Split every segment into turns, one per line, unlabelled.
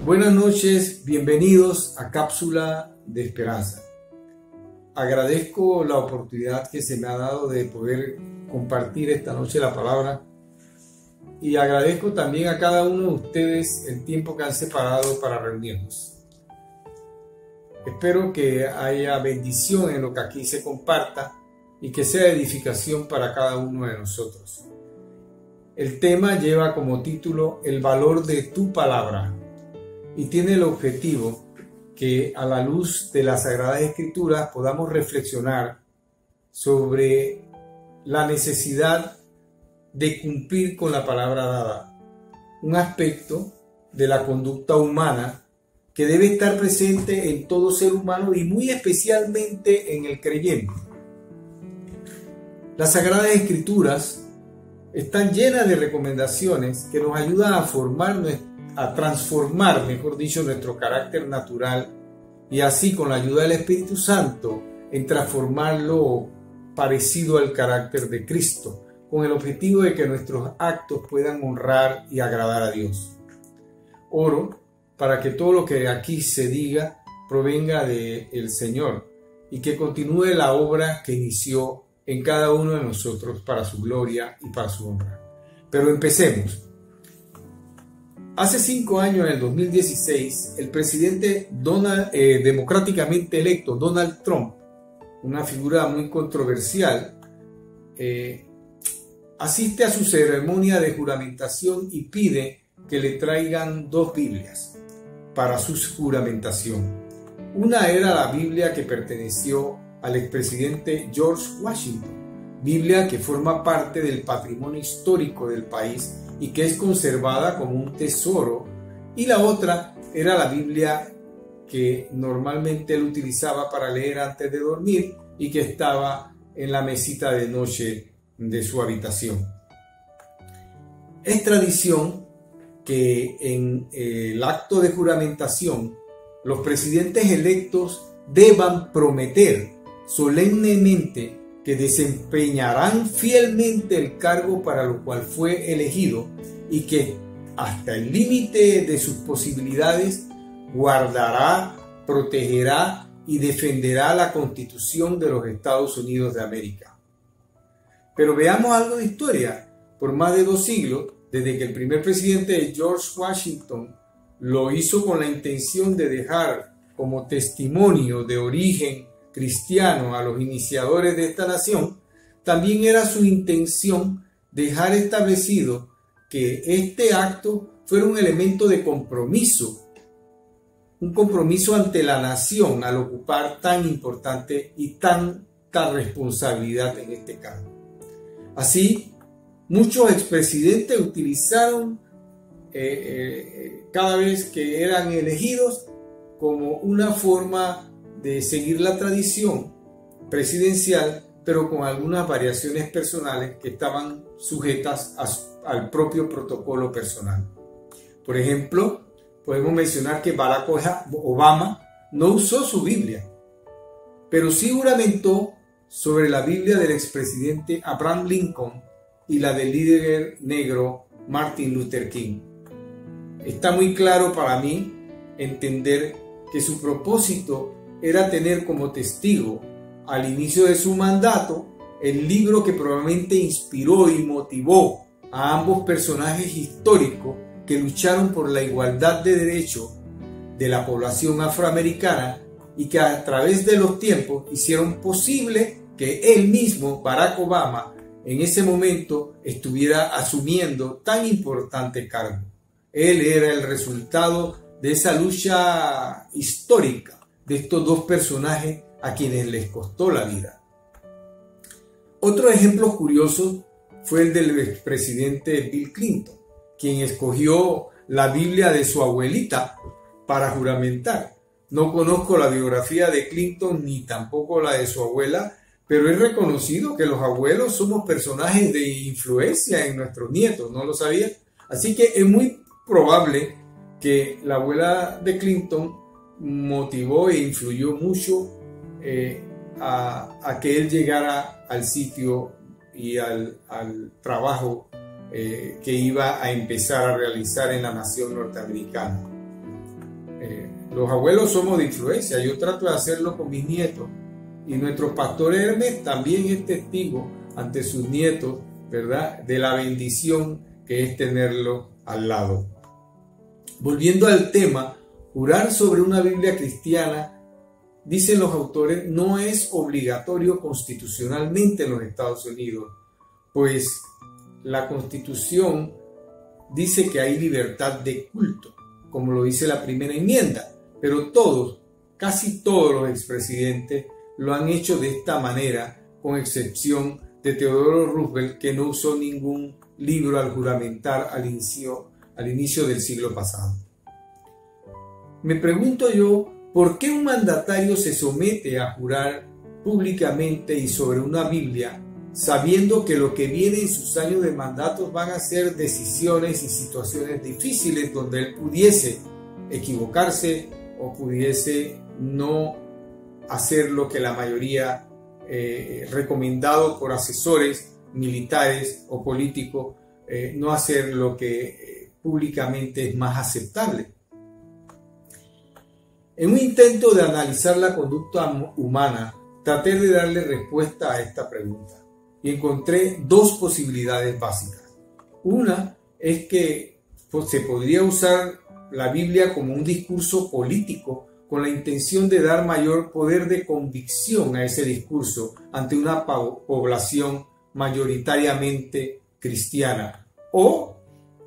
Buenas noches, bienvenidos a Cápsula de Esperanza. Agradezco la oportunidad que se me ha dado de poder compartir esta noche la palabra y agradezco también a cada uno de ustedes el tiempo que han separado para reunirnos. Espero que haya bendición en lo que aquí se comparta y que sea edificación para cada uno de nosotros. El tema lleva como título El valor de tu palabra y tiene el objetivo que a la luz de las Sagradas Escrituras podamos reflexionar sobre la necesidad de cumplir con la palabra dada, un aspecto de la conducta humana que debe estar presente en todo ser humano y muy especialmente en el creyente. Las Sagradas Escrituras están llenas de recomendaciones que nos ayudan a transformar, mejor dicho, nuestro carácter natural y así con la ayuda del Espíritu Santo en transformarlo parecido al carácter de Cristo, con el objetivo de que nuestros actos puedan honrar y agradar a Dios. Oro para que todo lo que aquí se diga provenga del Señor y que continúe la obra que inició en cada uno de nosotros para su gloria y para su honra. Pero empecemos. Hace 5 años, en el 2016, el presidente democráticamente electo, Donald Trump, una figura muy controversial, asiste a su ceremonia de juramentación y pide que le traigan 2 Biblias para su juramentación. Una era la Biblia que perteneció al expresidente George Washington, Biblia que forma parte del patrimonio histórico del país y que es conservada como un tesoro, y la otra era la Biblia que normalmente él utilizaba para leer antes de dormir y que estaba en la mesita de noche de su habitación. Es tradición que en el acto de juramentación los presidentes electos deban prometer solemnemente que desempeñarán fielmente el cargo para lo cual fue elegido y que hasta el límite de sus posibilidades guardará, protegerá y defenderá la Constitución de los Estados Unidos de América. Pero veamos algo de historia. Por más de 2 siglos, desde que el primer presidente George Washington lo hizo con la intención de dejar como testimonio de origen cristiano a los iniciadores de esta nación, también era su intención dejar establecido que este acto fuera un elemento de compromiso, un compromiso ante la nación al ocupar tan importante y tanta responsabilidad en este cargo. Así, muchos expresidentes utilizaron cada vez que eran elegidos como una forma de seguir la tradición presidencial, pero con algunas variaciones personales que estaban sujetas al propio protocolo personal. Por ejemplo, podemos mencionar que Barack Obama no usó su Biblia, pero sí juramentó sobre la Biblia del expresidente Abraham Lincoln y la del líder negro Martin Luther King. Está muy claro para mí entender que su propósito era tener como testigo al inicio de su mandato el libro que probablemente inspiró y motivó a ambos personajes históricos que lucharon por la igualdad de derechos de la población afroamericana y que a través de los tiempos hicieron posible que él mismo, Barack Obama, en ese momento estuviera asumiendo tan importante cargo. Él era el resultado de esa lucha histórica de estos 2 personajes a quienes les costó la vida. Otro ejemplo curioso fue el del expresidente Bill Clinton, quien escogió la Biblia de su abuelita para juramentar. No conozco la biografía de Clinton ni tampoco la de su abuela, pero es reconocido que los abuelos somos personajes de influencia en nuestros nietos, ¿no lo sabía? Así que es muy probable que la abuela de Clinton motivó e influyó mucho a que él llegara al sitio y al trabajo que iba a empezar a realizar en la nación norteamericana. los abuelos somos de influencia. Yo trato de hacerlo con mis nietos. Y nuestro pastor Hermes también es testigo ante sus nietos, ¿verdad?, de la bendición que es tenerlo al lado. Volviendo al tema, jurar sobre una Biblia cristiana, dicen los autores, no es obligatorio constitucionalmente en los Estados Unidos, pues la Constitución dice que hay libertad de culto, como lo dice la primera enmienda, pero todos, casi todos los expresidentes lo han hecho de esta manera, con excepción de Theodore Roosevelt, que no usó ningún libro al juramentar al inicio del siglo pasado. Me pregunto yo, ¿por qué un mandatario se somete a jurar públicamente y sobre una Biblia, sabiendo que lo que viene en sus años de mandato van a ser decisiones y situaciones difíciles donde él pudiese equivocarse o pudiese no hacer lo que la mayoría recomendado por asesores militares o políticos, no hacer lo que públicamente es más aceptable? En un intento de analizar la conducta humana, traté de darle respuesta a esta pregunta y encontré dos posibilidades básicas. Una es que se podría usar la Biblia como un discurso político con la intención de dar mayor poder de convicción a ese discurso ante una población mayoritariamente cristiana. O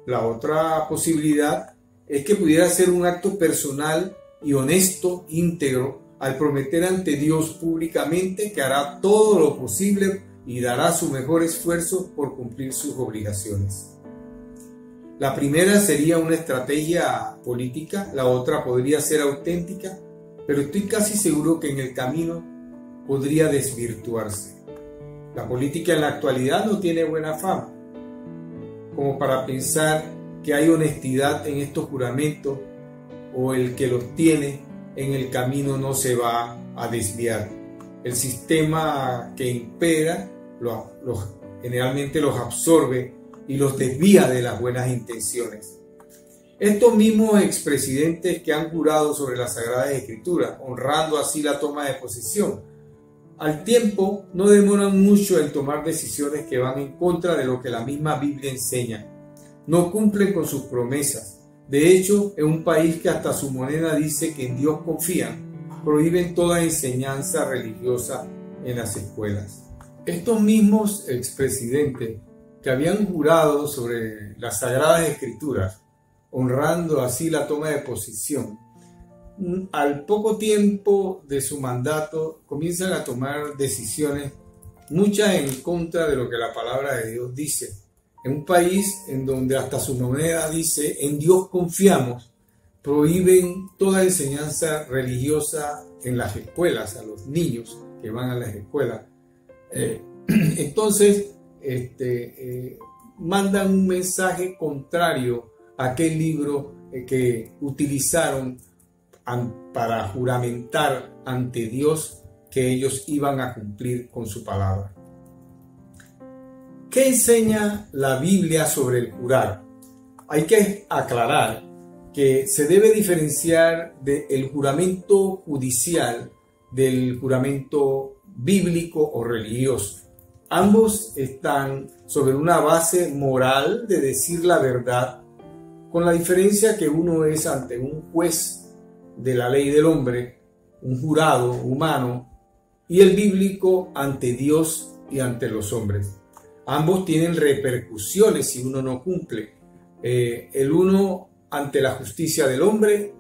la otra posibilidad es que pudiera ser un acto personal y honesto, íntegro, al prometer ante Dios públicamente que hará todo lo posible y dará su mejor esfuerzo por cumplir sus obligaciones. La primera sería una estrategia política, la otra podría ser auténtica, pero estoy casi seguro que en el camino podría desvirtuarse. La política en la actualidad no tiene buena fama, como para pensar que hay honestidad en estos juramentos o el que los tiene en el camino no se va a desviar. El sistema que impera generalmente los absorbe y los desvía de las buenas intenciones. Estos mismos expresidentes que han jurado sobre las Sagradas Escrituras, honrando así la toma de posesión, al tiempo no demoran mucho en tomar decisiones que van en contra de lo que la misma Biblia enseña. No cumplen con sus promesas. De hecho, en un país que hasta su moneda dice que en Dios confían, prohíben toda enseñanza religiosa en las escuelas. Estos mismos expresidentes que habían jurado sobre las Sagradas Escrituras, honrando así la toma de posesión, al poco tiempo de su mandato comienzan a tomar decisiones, muchas en contra de lo que la palabra de Dios dice. En un país en donde hasta su moneda dice en Dios confiamos, prohíben toda enseñanza religiosa en las escuelas, a los niños que van a las escuelas. Entonces mandan un mensaje contrario a aquel libro que utilizaron para juramentar ante Dios que ellos iban a cumplir con su palabra. ¿Qué enseña la Biblia sobre el jurar? Hay que aclarar que se debe diferenciar del juramento judicial del juramento bíblico o religioso. Ambos están sobre una base moral de decir la verdad, con la diferencia que uno es ante un juez de la ley del hombre, un jurado humano, y el bíblico ante Dios y ante los hombres. Ambos tienen repercusiones si uno no cumple. El uno ante la justicia del hombre,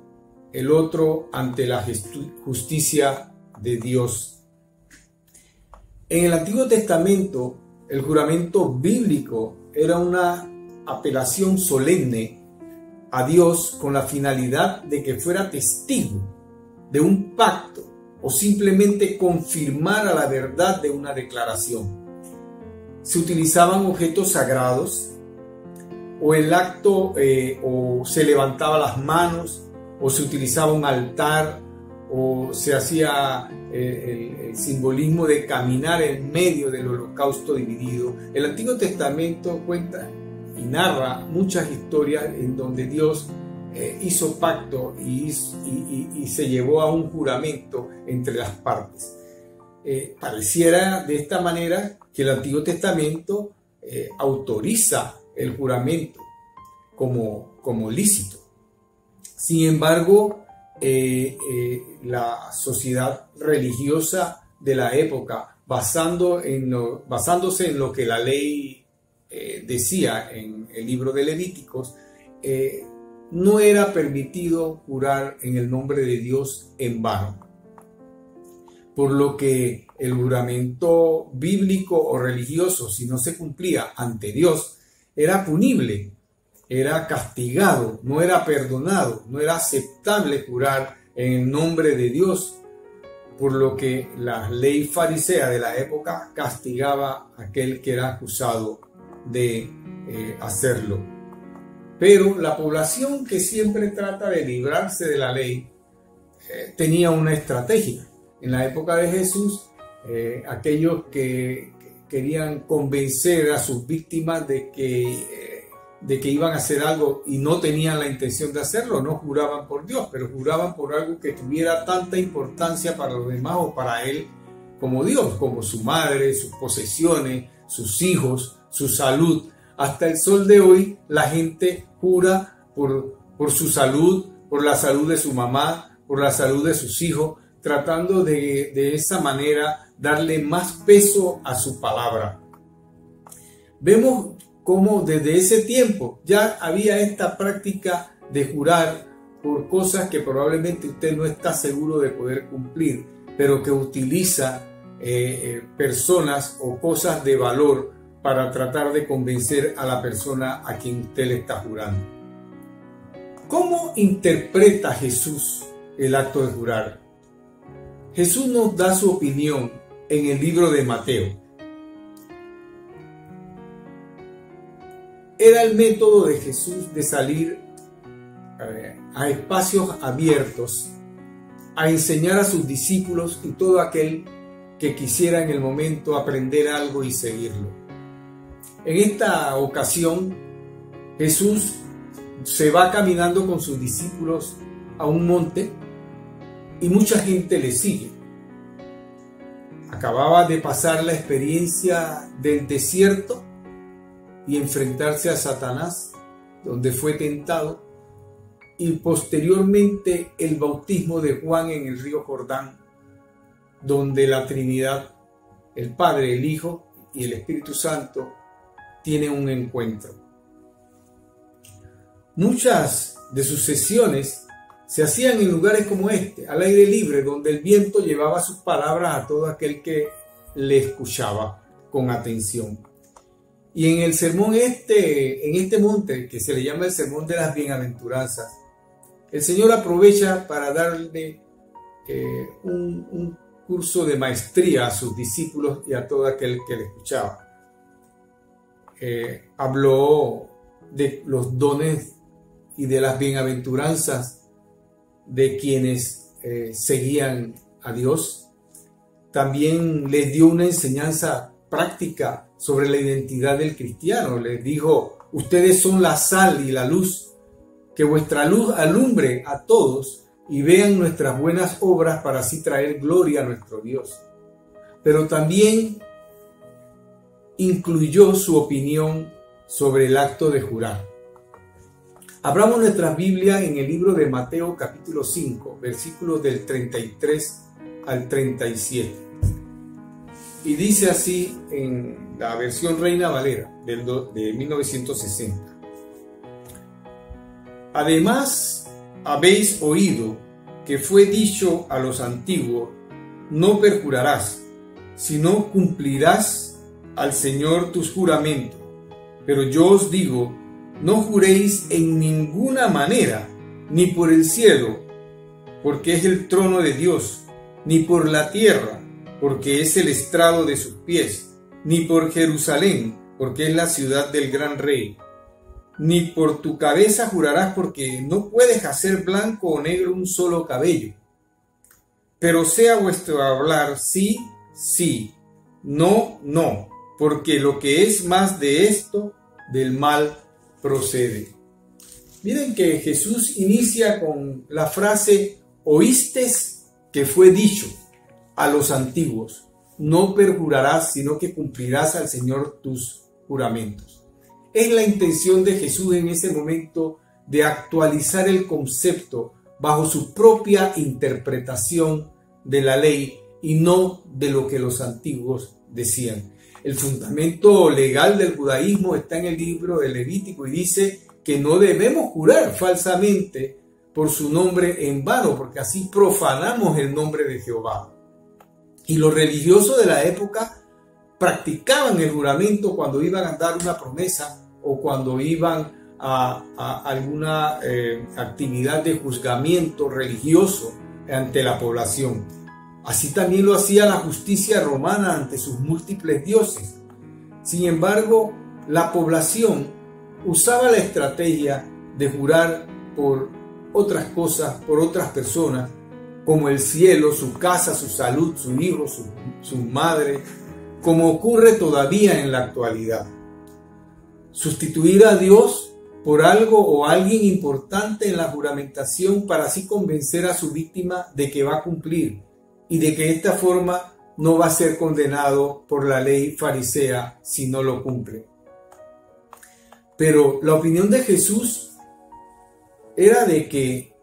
el otro ante la justicia de Dios. En el Antiguo Testamento, el juramento bíblico era una apelación solemne a Dios con la finalidad de que fuera testigo de un pacto o simplemente confirmara la verdad de una declaración. Se utilizaban objetos sagrados o el acto o se levantaba las manos o se utilizaba un altar o se hacía el simbolismo de caminar en medio del holocausto dividido. El Antiguo Testamento cuenta y narra muchas historias en donde Dios hizo pacto y se llevó a un juramento entre las partes. Pareciera de esta manera que el Antiguo Testamento autoriza el juramento como lícito. Sin embargo, la sociedad religiosa de la época, basándose en lo que la ley decía en el libro de Levíticos, no era permitido jurar en el nombre de Dios en vano. Por lo que el juramento bíblico o religioso, si no se cumplía ante Dios, era punible, era castigado, no era perdonado, no era aceptable jurar en el nombre de Dios, por lo que la ley farisea de la época castigaba a aquel que era acusado de hacerlo. Pero la población que siempre trata de librarse de la ley tenía una estrategia. En la época de Jesús, aquellos que querían convencer a sus víctimas de que iban a hacer algo y no tenían la intención de hacerlo, no juraban por Dios, pero juraban por algo que tuviera tanta importancia para los demás o para él como Dios, como su madre, sus posesiones, sus hijos, su salud. Hasta el sol de hoy la gente jura por su salud, por la salud de su mamá, por la salud de sus hijos, tratando de esa manera darle más peso a su palabra. Vemos cómo desde ese tiempo ya había esta práctica de jurar por cosas que probablemente usted no está seguro de poder cumplir, pero que utiliza personas o cosas de valor para tratar de convencer a la persona a quien usted le está jurando. ¿Cómo interpreta Jesús el acto de jurar? Jesús nos da su opinión en el libro de Mateo. Era el método de Jesús de salir a espacios abiertos a enseñar a sus discípulos y todo aquel que quisiera en el momento aprender algo y seguirlo. En esta ocasión, Jesús se va caminando con sus discípulos a un monte y mucha gente le sigue. Acababa de pasar la experiencia del desierto y enfrentarse a Satanás, donde fue tentado, y posteriormente el bautismo de Juan en el río Jordán, donde la Trinidad, el Padre, el Hijo y el Espíritu Santo tienen un encuentro. Muchas de sus sesiones se hacían en lugares como este, al aire libre, donde el viento llevaba sus palabras a todo aquel que le escuchaba con atención. Y en el sermón en este monte, que se le llama el sermón de las bienaventuranzas, el Señor aprovecha para darle un curso de maestría a sus discípulos y a todo aquel que le escuchaba. Habló de los dones y de las bienaventuranzas de quienes seguían a Dios. También les dio una enseñanza práctica sobre la identidad del cristiano. Les dijo: ustedes son la sal y la luz, que vuestra luz alumbre a todos y vean nuestras buenas obras para así traer gloria a nuestro Dios. Pero también incluyó su opinión sobre el acto de jurar. Abramos nuestra Biblia en el libro de Mateo capítulo 5, versículos del 33 al 37. Y dice así en la versión Reina Valera de 1960. Además, habéis oído que fue dicho a los antiguos: no perjurarás, sino cumplirás al Señor tus juramentos. Pero yo os digo, no juréis en ninguna manera, ni por el cielo, porque es el trono de Dios, ni por la tierra, porque es el estrado de sus pies, ni por Jerusalén, porque es la ciudad del gran rey. Ni por tu cabeza jurarás, porque no puedes hacer blanco o negro un solo cabello. Pero sea vuestro hablar sí, sí, no, no, porque lo que es más de esto, del mal procede. Miren que Jesús inicia con la frase: oístes que fue dicho a los antiguos, no perjurarás, sino que cumplirás al Señor tus juramentos. Es la intención de Jesús en ese momento de actualizar el concepto bajo su propia interpretación de la ley y no de lo que los antiguos decían. El fundamento legal del judaísmo está en el libro de Levítico y dice que no debemos jurar falsamente por su nombre en vano, porque así profanamos el nombre de Jehová. Y los religiosos de la época practicaban el juramento cuando iban a dar una promesa o cuando iban a alguna actividad de juzgamiento religioso ante la población. Así también lo hacía la justicia romana ante sus múltiples dioses. Sin embargo, la población usaba la estrategia de jurar por otras cosas, por otras personas, como el cielo, su casa, su salud, su hijo, su madre, como ocurre todavía en la actualidad. Sustituir a Dios por algo o alguien importante en la juramentación para así convencer a su víctima de que va a cumplir y de que de esta forma no va a ser condenado por la ley farisea si no lo cumple. Pero la opinión de Jesús era de que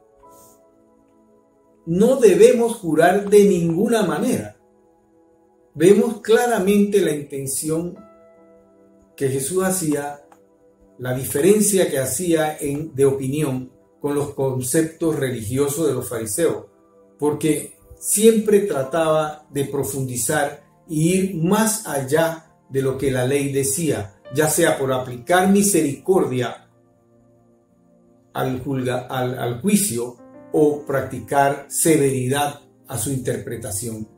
no debemos jurar de ninguna manera. Vemos claramente la intención que Jesús hacía, la diferencia que hacía de opinión con los conceptos religiosos de los fariseos, porque siempre trataba de profundizar y ir más allá de lo que la ley decía, ya sea por aplicar misericordia al juicio o practicar severidad a su interpretación.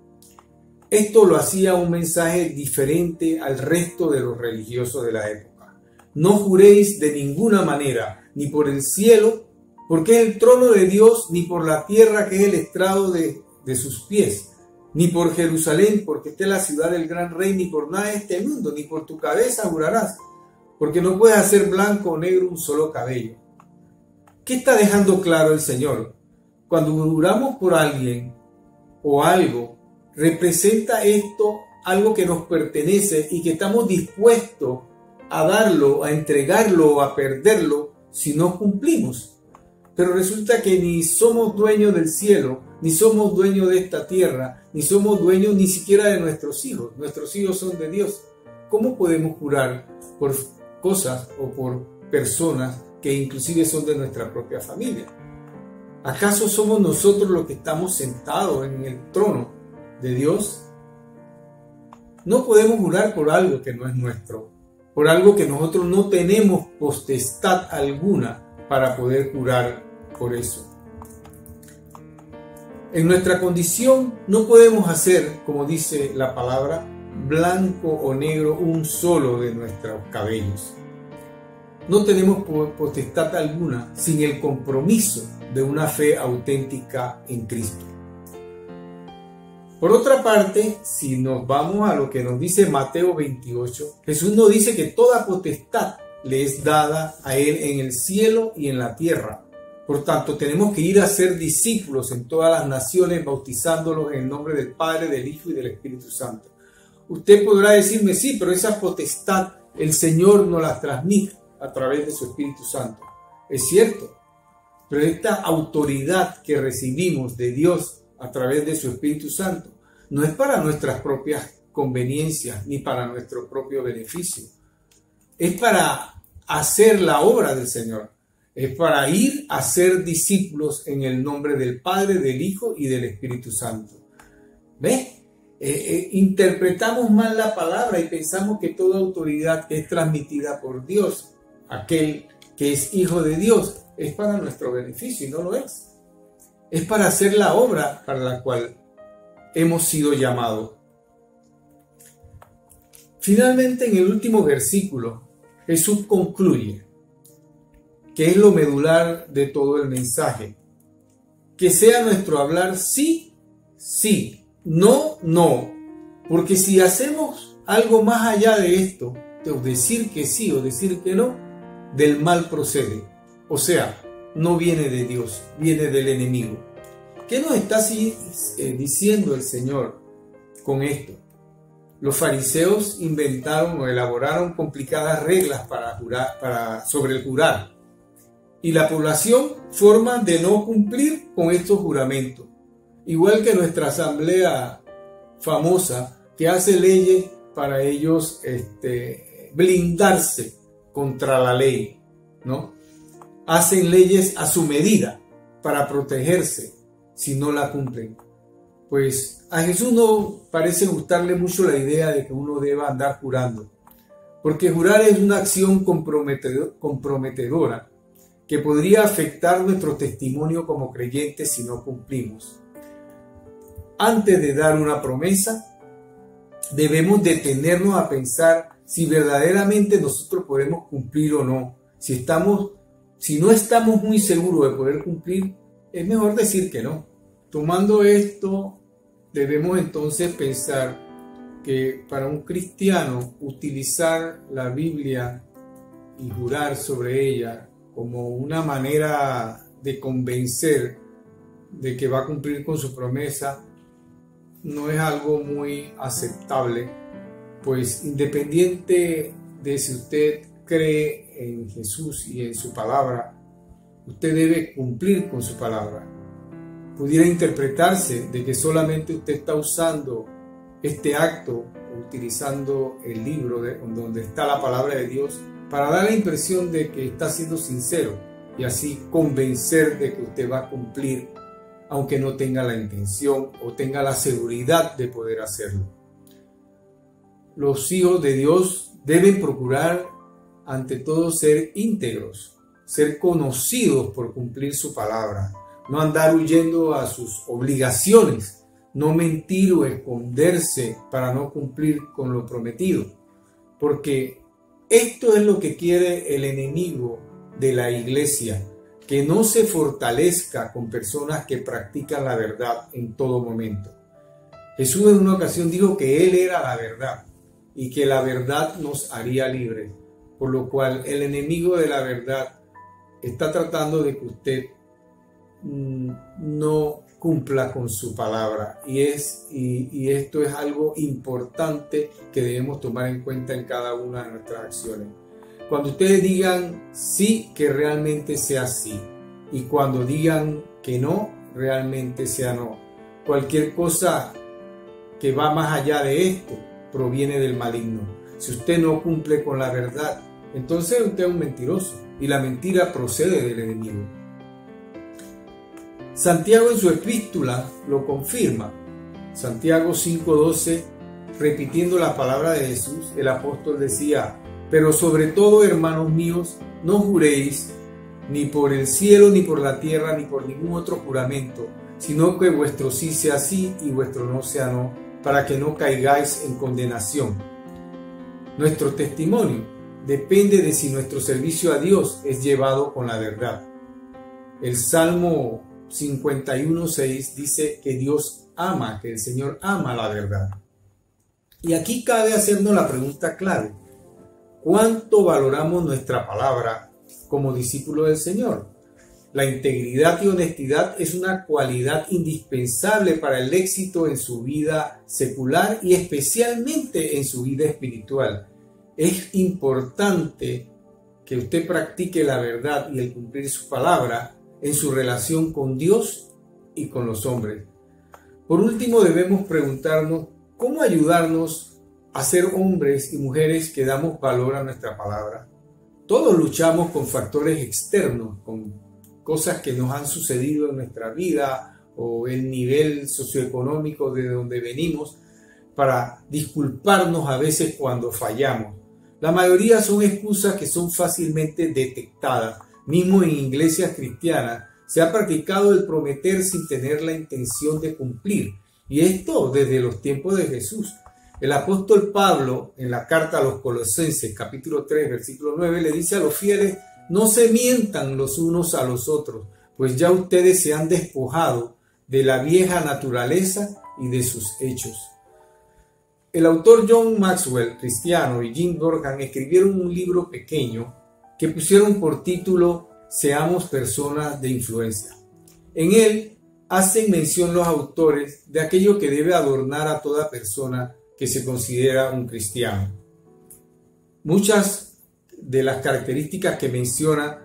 Esto lo hacía un mensaje diferente al resto de los religiosos de la época. No juréis de ninguna manera, ni por el cielo, porque es el trono de Dios, ni por la tierra, que es el estrado de sus pies, ni por Jerusalén, porque esta es la ciudad del gran rey, ni por nada de este mundo, ni por tu cabeza jurarás, porque no puedes hacer blanco o negro un solo cabello. ¿Qué está dejando claro el Señor? Cuando juramos por alguien o algo, representa esto algo que nos pertenece y que estamos dispuestos a darlo, a entregarlo o a perderlo si no cumplimos. Pero resulta que ni somos dueños del cielo, ni somos dueños de esta tierra, ni somos dueños ni siquiera de nuestros hijos. Nuestros hijos son de Dios. ¿Cómo podemos jurar por cosas o por personas que inclusive son de nuestra propia familia? ¿Acaso somos nosotros los que estamos sentados en el trono de Dios? No podemos jurar por algo que no es nuestro, por algo que nosotros no tenemos potestad alguna para poder jurar por eso. En nuestra condición no podemos hacer, como dice la palabra, blanco o negro un solo de nuestros cabellos. No tenemos potestad alguna sin el compromiso de una fe auténtica en Cristo. Por otra parte, si nos vamos a lo que nos dice Mateo 28, Jesús nos dice que toda potestad le es dada a Él en el cielo y en la tierra. Por tanto, tenemos que ir a ser discípulos en todas las naciones, bautizándolos en el nombre del Padre, del Hijo y del Espíritu Santo. Usted podrá decirme, sí, pero esa potestad el Señor nos la transmite a través de su Espíritu Santo. Es cierto, pero esta autoridad que recibimos de Dios a través de su Espíritu Santo no es para nuestras propias conveniencias ni para nuestro propio beneficio. Es para hacer la obra del Señor. Es para ir a ser discípulos en el nombre del Padre, del Hijo y del Espíritu Santo. ¿Ves? Interpretamos mal la palabra y pensamos que toda autoridad que es transmitida por Dios, aquel que es hijo de Dios, es para nuestro beneficio y no lo es. Es para hacer la obra para la cual hemos sido llamados. Finalmente, en el último versículo, Jesús concluye, que es lo medular de todo el mensaje. Que sea nuestro hablar sí, sí, no, no. Porque si hacemos algo más allá de esto, de decir que sí o decir que no, del mal procede. O sea, no viene de Dios, viene del enemigo. ¿Qué nos está diciendo el Señor con esto? Los fariseos inventaron o elaboraron complicadas reglas sobre el jurar, y la población forma de no cumplir con estos juramentos. Igual que nuestra asamblea famosa, que hace leyes para ellos blindarse contra la ley, ¿no? Hacen leyes a su medida para protegerse si no la cumplen. Pues a Jesús no parece gustarle mucho la idea de que uno deba andar jurando, porque jurar es una acción comprometedora que podría afectar nuestro testimonio como creyentes si no cumplimos. Antes de dar una promesa, debemos detenernos a pensar si verdaderamente nosotros podemos cumplir o no. Si no estamos muy seguros de poder cumplir, es mejor decir que no. Tomando esto, debemos entonces pensar que para un cristiano utilizar la Biblia y jurar sobre ella como una manera de convencer de que va a cumplir con su promesa no es algo muy aceptable, pues independiente de si usted cree en Jesús y en su palabra, usted debe cumplir con su palabra. Pudiera interpretarse de que solamente usted está usando este acto, utilizando el libro donde está la palabra de Dios, para dar la impresión de que está siendo sincero y así convencer de que usted va a cumplir, aunque no tenga la intención o tenga la seguridad de poder hacerlo. Los hijos de Dios deben procurar ante todo ser íntegros, ser conocidos por cumplir su palabra, no andar huyendo a sus obligaciones, no mentir o esconderse para no cumplir con lo prometido, porque esto es lo que quiere el enemigo de la iglesia, que no se fortalezca con personas que practican la verdad en todo momento. Jesús en una ocasión dijo que Él era la verdad y que la verdad nos haría libres, por lo cual el enemigo de la verdad está tratando de que usted no cumpla con su palabra, y esto es algo importante que debemos tomar en cuenta en cada una de nuestras acciones. Cuando ustedes digan sí, que realmente sea sí, y cuando digan que no, realmente sea no. Cualquier cosa que va más allá de esto proviene del maligno. Si usted no cumple con la verdad, entonces usted es un mentiroso, y la mentira procede del enemigo. Santiago en su epístola lo confirma. Santiago 5:12, repitiendo la palabra de Jesús, el apóstol decía: pero sobre todo, hermanos míos, no juréis ni por el cielo, ni por la tierra, ni por ningún otro juramento, sino que vuestro sí sea sí y vuestro no sea no, para que no caigáis en condenación. Nuestro testimonio depende de si nuestro servicio a Dios es llevado con la verdad. El Salmo 51:6 dice que Dios ama, que el Señor ama la verdad. Y aquí cabe hacernos la pregunta clave: ¿cuánto valoramos nuestra palabra como discípulos del Señor? La integridad y honestidad es una cualidad indispensable para el éxito en su vida secular y especialmente en su vida espiritual. Es importante que usted practique la verdad y el cumplir su palabra en su relación con Dios y con los hombres. Por último, debemos preguntarnos cómo ayudarnos a ser hombres y mujeres que damos valor a nuestra palabra. Todos luchamos con factores externos, con cosas que nos han sucedido en nuestra vida o el nivel socioeconómico de donde venimos, para disculparnos a veces cuando fallamos. La mayoría son excusas que son fácilmente detectadas. Mismo en iglesias cristianas se ha practicado el prometer sin tener la intención de cumplir, y esto desde los tiempos de Jesús. El apóstol Pablo, en la carta a los Colosenses, capítulo 3, versículo 9, le dice a los fieles: no se mientan los unos a los otros, pues ya ustedes se han despojado de la vieja naturaleza y de sus hechos. El autor John Maxwell, cristiano, y Jim Dorgan escribieron un libro pequeño que pusieron por título seamos personas de influencia. En él hacen mención los autores de aquello que debe adornar a toda persona que se considera un cristiano. Muchas de las características que menciona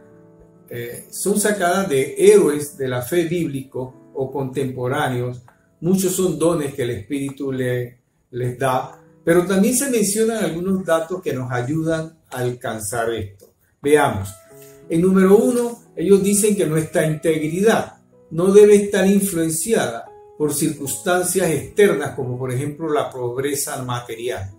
son sacadas de héroes de la fe bíblico o contemporáneos. Muchos son dones que el Espíritu les da, pero también se mencionan algunos datos que nos ayudan a alcanzar esto. Veamos. En número 1, ellos dicen que nuestra integridad no debe estar influenciada por circunstancias externas, como por ejemplo la pobreza material.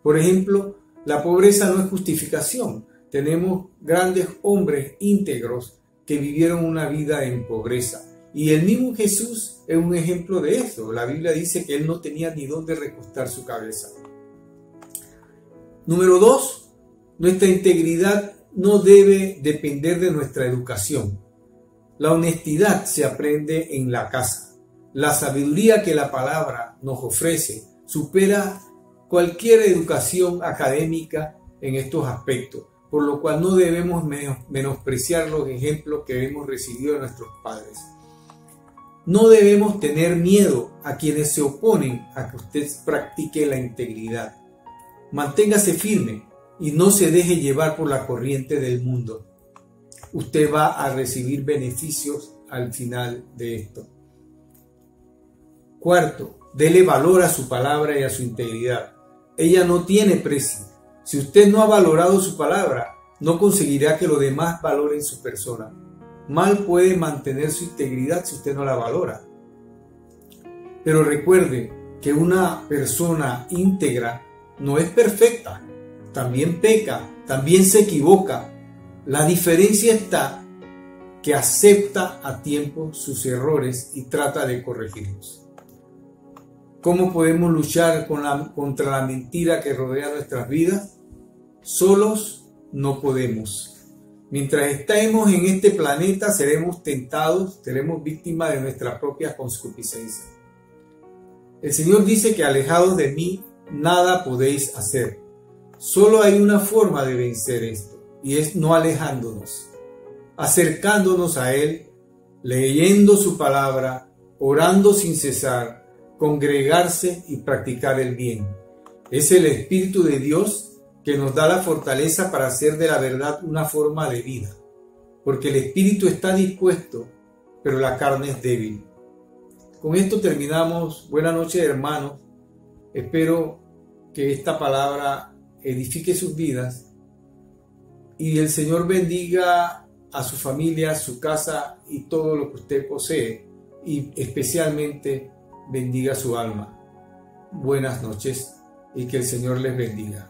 Por ejemplo, la pobreza no es justificación. Tenemos grandes hombres íntegros que vivieron una vida en pobreza. Y el mismo Jesús es un ejemplo de eso. La Biblia dice que él no tenía ni dónde recostar su cabeza. Número 2, nuestra integridad no debe depender de nuestra educación. La honestidad se aprende en la casa. La sabiduría que la palabra nos ofrece supera cualquier educación académica en estos aspectos, por lo cual no debemos menospreciar los ejemplos que hemos recibido de nuestros padres. No debemos tener miedo a quienes se oponen a que usted practique la integridad. Manténgase firme y no se deje llevar por la corriente del mundo. Usted va a recibir beneficios al final de esto. Cuarto, dele valor a su palabra y a su integridad. Ella no tiene precio. Si usted no ha valorado su palabra, no conseguirá que los demás valoren su persona. Mal puede mantener su integridad si usted no la valora. Pero recuerde que una persona íntegra no es perfecta. También peca, también se equivoca. La diferencia está que acepta a tiempo sus errores y trata de corregirlos. ¿Cómo podemos luchar contra la mentira que rodea nuestras vidas? Solos no podemos. Mientras estemos en este planeta, seremos tentados, seremos víctimas de nuestra propia concupiscencia. El Señor dice que alejados de mí, nada podéis hacer. Solo hay una forma de vencer esto, y es no alejándonos, acercándonos a Él, leyendo su palabra, orando sin cesar, congregarse y practicar el bien. Es el Espíritu de Dios que nos da la fortaleza para hacer de la verdad una forma de vida, porque el Espíritu está dispuesto, pero la carne es débil. Con esto terminamos. Buenas noches, hermanos. Espero que esta palabra edifique sus vidas y el Señor bendiga a su familia, a su casa y todo lo que usted posee, y especialmente bendiga su alma. Buenas noches y que el Señor les bendiga.